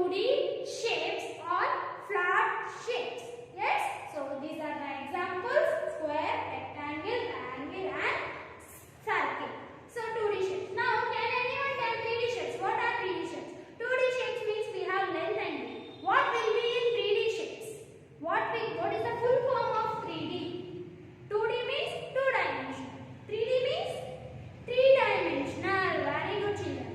2D shapes or flat shapes. Yes, so these are the examples: square, rectangle, triangle and circle. So 2D shapes. Now can anyone tell 3D shapes? What are 3D shapes? 2D shapes means we have length and width. What will be in 3D shapes? What is the full form of 3D? 2D means 2 dimensional. 3D means 3 dimensional. Very good children.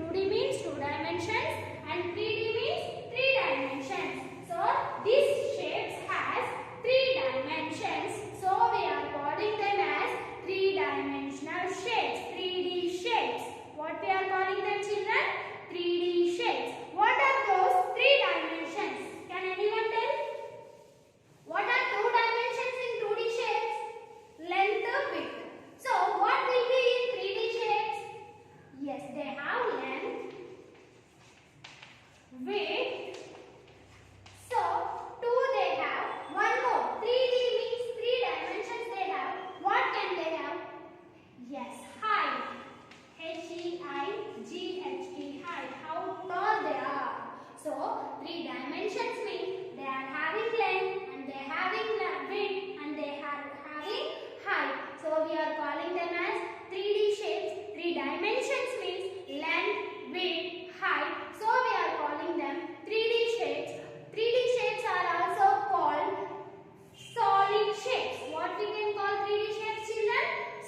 2D means 2 dimensions and 3D means 3 dimensions. So these shapes has 3 dimensions. So we are calling them as 3-dimensional shapes. 3D shapes. What we are calling them, children? 3D shapes. What are those 3 dimensions? Can anyone tell? What are 2 dimensions in 2D shapes? Length, width. So what will be in 3D shapes? Yes, they have length, width. So 2 they have. One more. 3D means 3 dimensions they have. What can they have? Yes, height. Height. Height. How tall they are. So 3 dimensions mean they are having length and they are having width and they are having height. So we are calling them as 3D shapes. 3 dimensions means length, width, height. So we are calling them 3D shapes. 3D shapes are also called solid shapes. What we can call 3D shapes, children?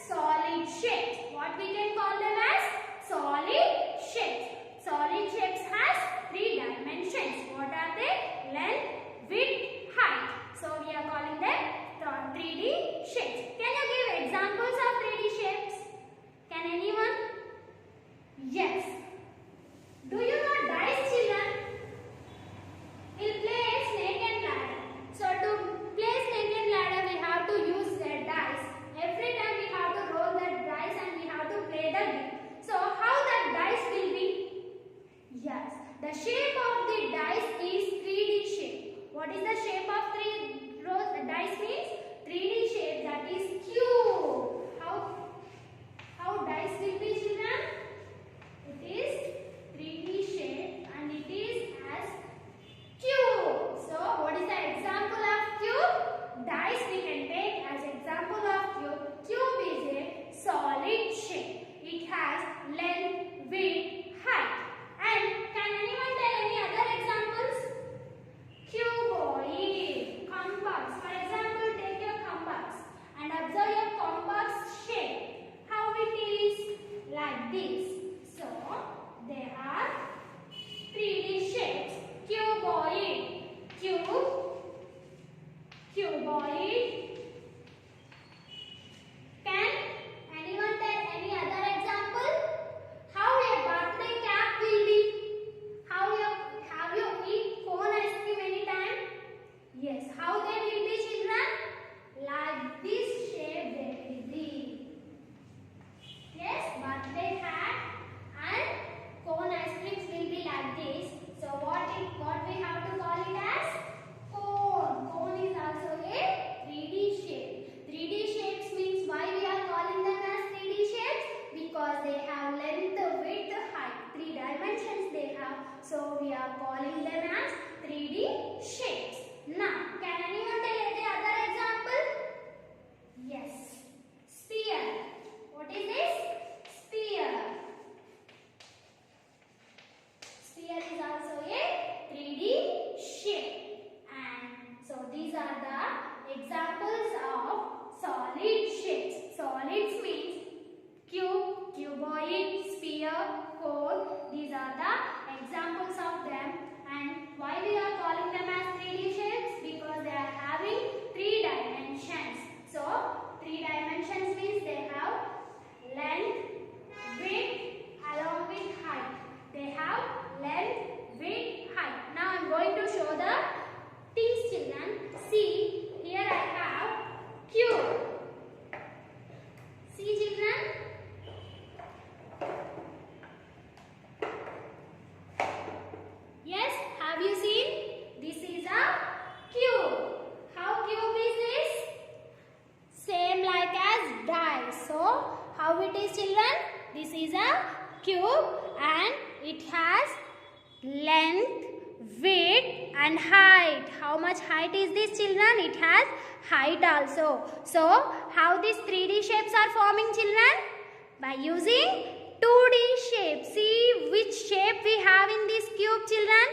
Solid shapes. What we can call them as? Solid shapes. Solid shapes has 3 dimensions. What are they? Length, width, height. So we are calling them 3D shapes. Can you give examples of 3D shapes? Can anyone? Yes. Do you know dice, children? We'll play snake and ladder. So to play snake and ladder, we have to use the dice. Every time we have to roll that dice and we have to play the game. So how that dice will be? Yes, the shape of the dice is 3D shape. What is the shape of dice means? 3D shape, that is cube. How dice will be, children? It is 3D shape and it is as cube. So what is the example of cube? Dice we can take as example of cube. Cube is a solid shape. It has length, width, height. And can anyone tell any other examples? Cuboid, compass. For example, take your compass and observe your compass shape. How it is? Like this. So they are 3D shapes. Cuboid, cuboid. Can anyone tell any other example? How a birthday cap will be? Have you eat cone ice cream anytime? Yes. How they will be, children? Like this shape they will be. Yes, birthday hat and cone ice creams will be like this. So what we have to call it as? Cone. Cone is also a 3D shape. 3D shapes means why we are calling them as 3D shapes? Because they have length, width, height. 3 dimensions they have. So we are calling them as 3D shapes. Now, can anyone tell any other example? Yes. Sphere. What is this? Sphere. Sphere is also a 3D shape. And so these are the examples of solid shapes. Solids means cube, cuboid, sphere, cone. These are the examples of them. And why we are calling them as 3D shapes? Because they are having 3 dimensions. So 3 dimensions means they have length, width along with height. They have length, width, height. Now I am going to show the things, children. See, here I have cube. See, children. Yes, have you seen? This is a cube. How cube is this? Same like as dice. So, how it is, children? This is a cube and it has length, width and height. How much height is this, children? It has height also. So how these 3D shapes are forming, children? By using 2D shape. See which shape we have in this cube, children?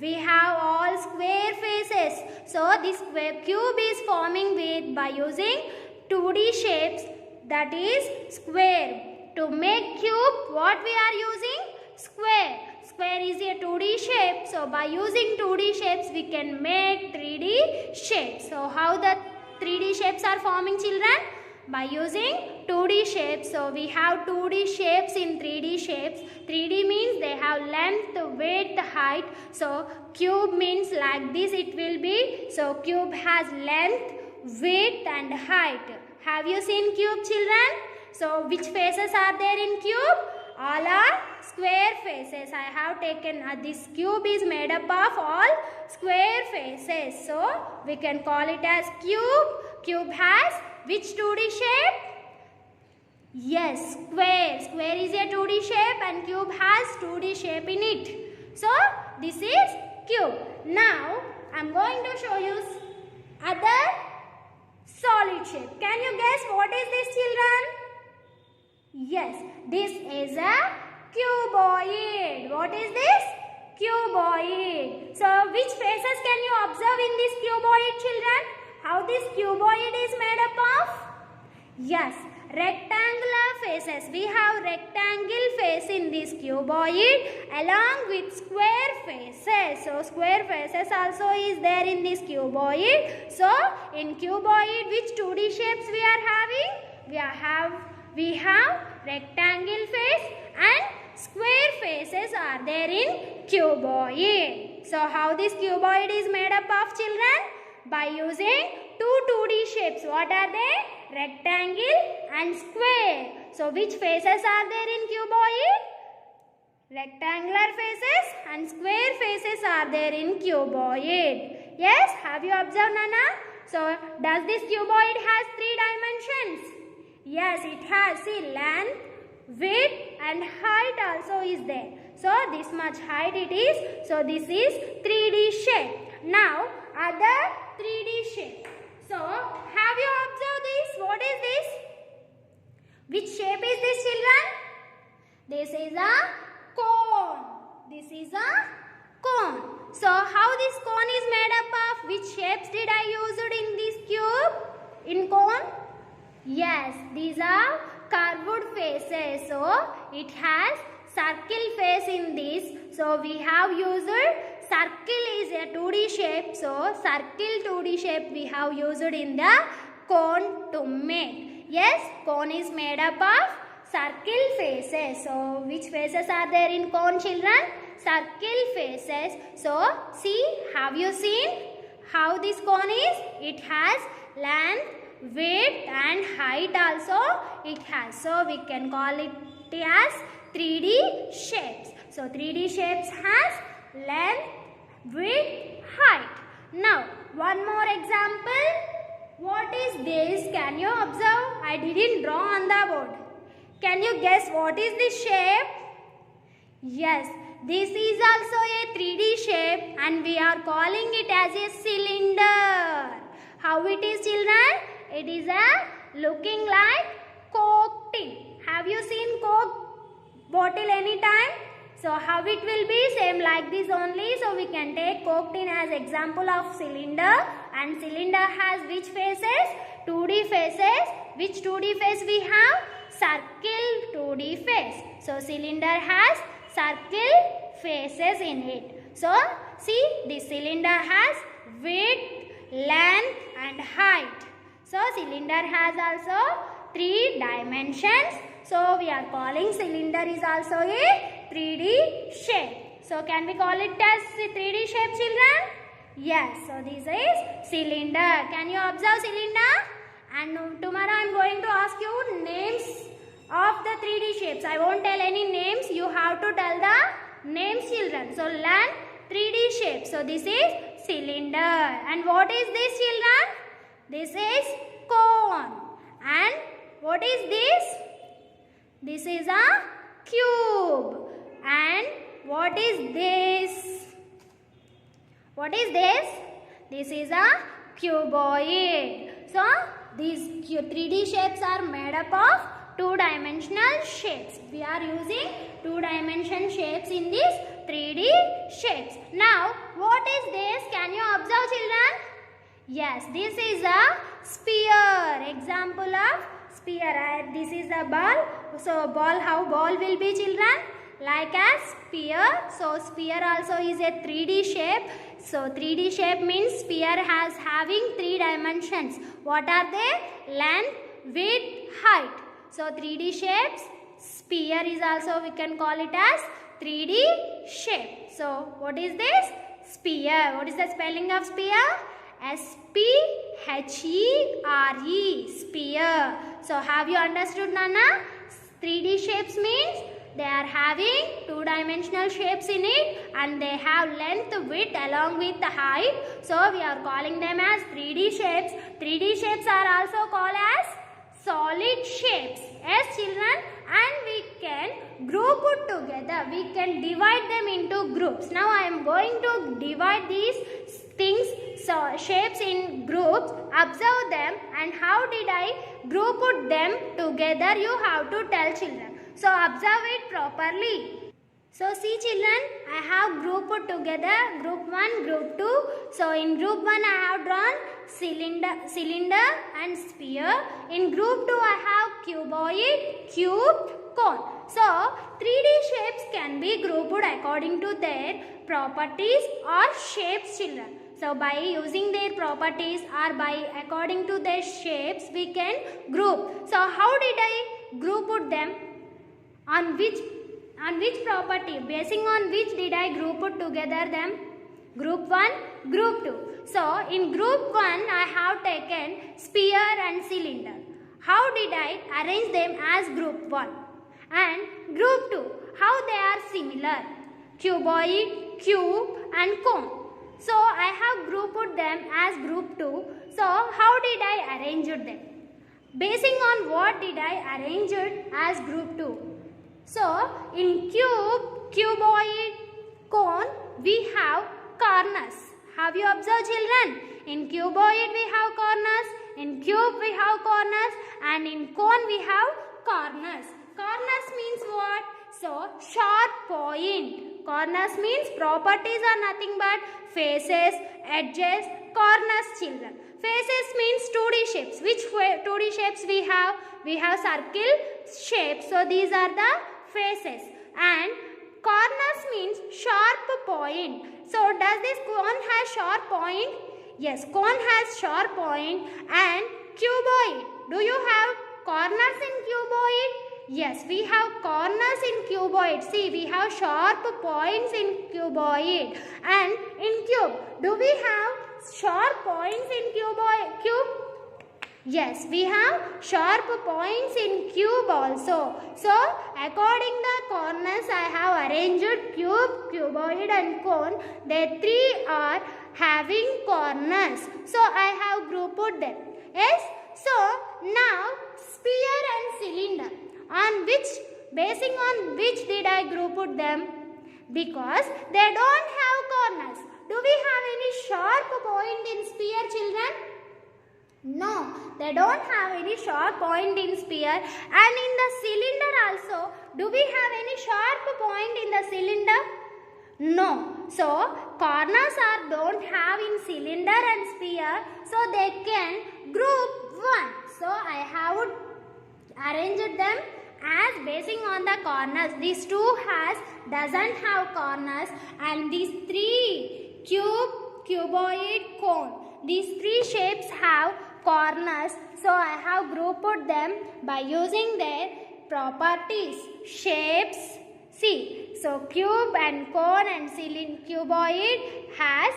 We have all square faces. So this cube is forming by using 2D shapes, that is square. To make cube, what we are using? Square. Square is a 2D shape. So by using 2D shapes, we can make 3D shapes. So how the 3D shapes are forming, children? By using 2D shapes. So we have 2D shapes in 3D shapes. 3D means they have length, width, height. So cube means like this it will be. So cube has length, width and height. Have you seen cube, children? So which faces are there in cube? All are square faces. I have taken this cube is made up of all square faces. So we can call it as cube. Cube has which 2D shape? Yes, square. Square is a 2D shape and cube has 2D shape in it. So this is cube. Now I am going to show you other solid shape. Can you guess what is this, children? Yes, this is a cuboid. What is this? Cuboid. So which faces can you observe in this cuboid, children? How this cuboid is made up of? Yes, rectangular faces. We have rectangle face in this cuboid along with square faces. So square faces also is there in this cuboid. So in cuboid, which 2D shapes we are having? We have rectangle face and square faces are there in cuboid. So how this cuboid is made up of, children? By using two 2D shapes. What are they? Rectangle and square. So which faces are there in cuboid? Rectangular faces and square faces are there in cuboid. Yes, have you observed, Nana? So does this cuboid has 3 dimensions? Yes, it has. See, length, width and height also is there. So this much height it is. So this is 3D shape. Now other 3D shape. So have you observed this? What is this? Which shape is this, children? This is a cone. This is a cone. So how this cone is made up of? Which shapes did I use it in this cube? In cone? Yes, these are curved faces. So it has circle face in this. So we have used circle is a 2D shape. So circle 2D shape we have used in the cone to make. Yes, cone is made up of circle faces. So which faces are there in cone, children? Circle faces. So see, have you seen how this cone is? It has length, width and height also it has. So we can call it as 3D shapes. So 3D shapes has length, width, height. Now one more example. What is this? Can you observe? I didn't draw on the board. Can you guess what is this shape? Yes, this is also a 3D shape and we are calling it as a cylinder. How it is, children? It is a looking like Coke tin. Have you seen Coke bottle any time? So how it will be? Same like this only. So we can take Coke tin as example of cylinder. And cylinder has which faces? 2D faces. Which 2D face we have? Circle 2D face. So cylinder has circle faces in it. So see, this cylinder has width, length and height. So cylinder has also 3 dimensions. So we are calling cylinder is also a 3D shape. So can we call it as 3D shape, children? Yes. So this is cylinder. Can you observe cylinder? And tomorrow I am going to ask you names of the 3D shapes. I won't tell any names. You have to tell the names, children. So learn 3D shape. So this is cylinder. And what is this, children? This is cone. And what is this? This is a cube. And what what is this? What is this? This is a cuboid. So these 3D shapes are made up of two-dimensional shapes. We are using two-dimension shapes in these 3D shapes. Now what is this? Can you observe, children? Yes, this is a sphere. Example of sphere. This is a ball. So ball, how ball will be, children? Like a sphere. So sphere also is a 3D shape. So 3D shape means sphere has having 3 dimensions. What are they? Length, width, height. So 3D shapes, sphere is also we can call it as 3D shape. So what is this? Sphere. What is the spelling of sphere? S-P-H-E-R-E. Sphere. So have you understood, Nana? 3D shapes means they are having two-dimensional shapes in it and they have length, width along with the height. So we are calling them as 3D shapes. 3D shapes are also called as solid shapes. Yes, children, and we can group it together. We can divide them into groups. Now I am going to divide these things, so shapes in groups. Observe them and how did I group put them together, you have to tell, children. So observe it properly. So see, children, I have grouped together group 1, group 2. So in group 1 I have drawn cylinder and sphere. In group 2 I have cuboid, cube, cone. So 3D shapes can be grouped according to their properties or shapes, children. So by using their properties or by according to their shapes we can group. So how did I group them? On which property? Basing on which did I group it together them? Group 1, group 2. So in group 1 I have taken sphere and cylinder. How did I arrange them as group 1? And group 2, how they are similar? Cuboid, cube and cone. So I have grouped them as group 2. So how did I arrange them? Basing on what did I arrange it as group 2? So in cube, cuboid, cone we have corners. Have you observed, children? In cuboid we have corners, in cube we have corners and in cone we have corners. Corners means what? So sharp point. Corners means properties are nothing but faces, edges, corners, children. Faces means 2D shapes. Which 2D shapes we have? We have circle shapes. So these are the faces. And corners means sharp point. So does this cone have sharp point? Yes, cone has sharp point. And cuboid. Do you have corners in cuboid? Yes, we have corners in cuboid. See, we have sharp points in cuboid. And in cube, do we have sharp points in cube? Yes, we have sharp points in cube also. So, according to the corners, I have arranged cube, cuboid and cone. They three are having corners. So, I have grouped them. Yes? So, now sphere and cylinder. Basing on which did I group them? Because they don't have corners. Do we have any sharp point in sphere, children? No, they don't have any sharp point in sphere. And in the cylinder also, do we have any sharp point in the cylinder? No. So, corners don't have in cylinder and sphere. So, they can group 1. So, I have arranged them as basing on the corners. These two doesn't have corners, and these three cube, cuboid, cone. These three shapes have corners. So I have grouped them by using their properties. Shapes. See, so cube and cone and cuboid has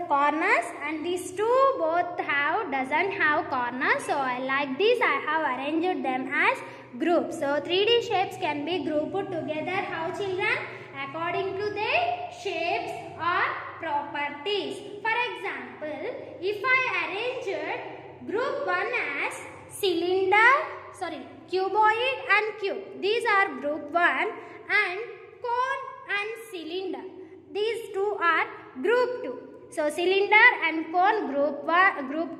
corners, and these two both doesn't have corners. So like this I have arranged them as groups. So 3D shapes can be grouped together. How, children? According to their shapes or properties. For example, if I arranged group 1 as cylinder, cuboid and cube. These are group 1, and cone and cylinder. These two are group 2. So cylinder and cone group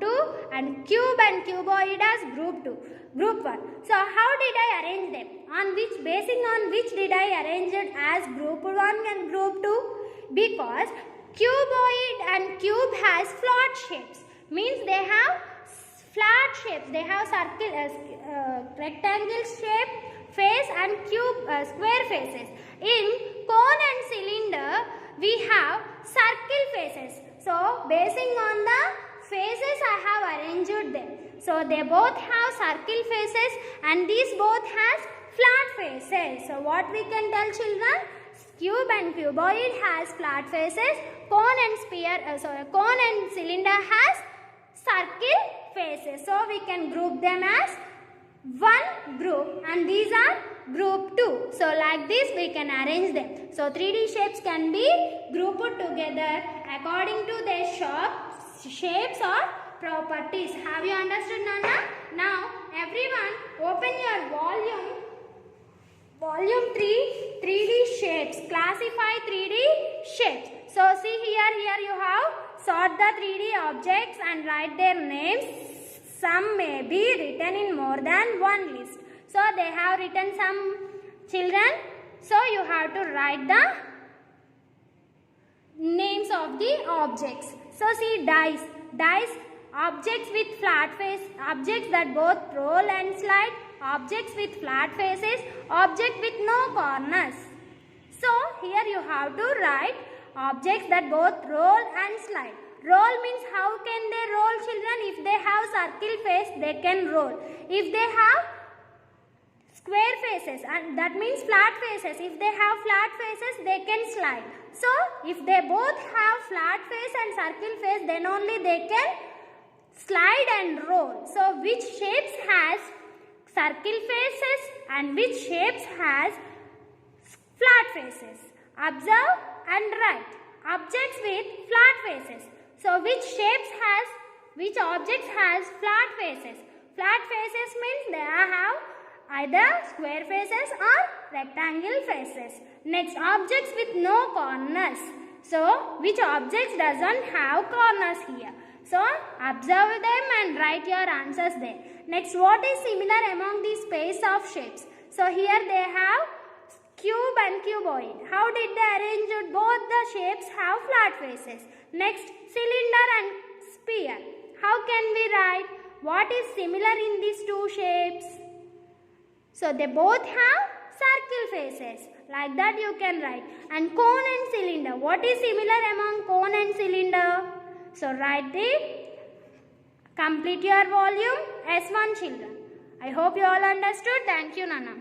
2, and cube and cuboid as group 2, group 1. So how did I arrange them? Basing on which did I arrange it as group 1 and group 2? Because cuboid and cube has flat shapes. Means they have flat shapes. They have circle, rectangle shape face and square faces. In cone and cylinder, we have circle faces. So basing on the faces, I have arranged them. So they both have circle faces, and these both has flat faces. So what we can tell, children? Cube and cuboid has flat faces. Cone and cylinder has circle faces. So we can group them as one group, and these are group 2. So like this we can arrange them. So 3D shapes can be grouped together according to their shapes or properties. Have you understood, Nana? Now everyone open your volume 3, 3D shapes. Classify 3D shapes. So see here you have sort the 3D objects and write their names. Some may be written in more than one list. So they have written some, children. So you have to write the names of the objects. So see dice. Dice, objects with flat face, objects that both roll and slide, objects with flat faces, object with no corners. So here you have to write objects that both roll and slide. Roll means how can they roll, children? If they have circle face, they can roll. If they have square faces, and that means flat faces, if they have flat faces, they can slide. So if they both have flat face and circle face, then only they can slide and roll. So which shapes has circle faces and which shapes has flat faces? Observe and write. Objects with flat faces. So which objects has flat faces? Flat faces means they have either square faces or rectangle faces. Next, objects with no corners. So which objects doesn't have corners here? So observe them and write your answers there. Next, what is similar among the space of shapes? So here they have cube and cuboid. How did they arrange it? Both the shapes have flat faces. Next, cylinder and sphere. How can we write? What is similar in these two shapes? So they both have circle faces. Like that you can write. And cone and cylinder. What is similar among cone and cylinder? So write it. Complete your volume S1, children. I hope you all understood. Thank you, Nana.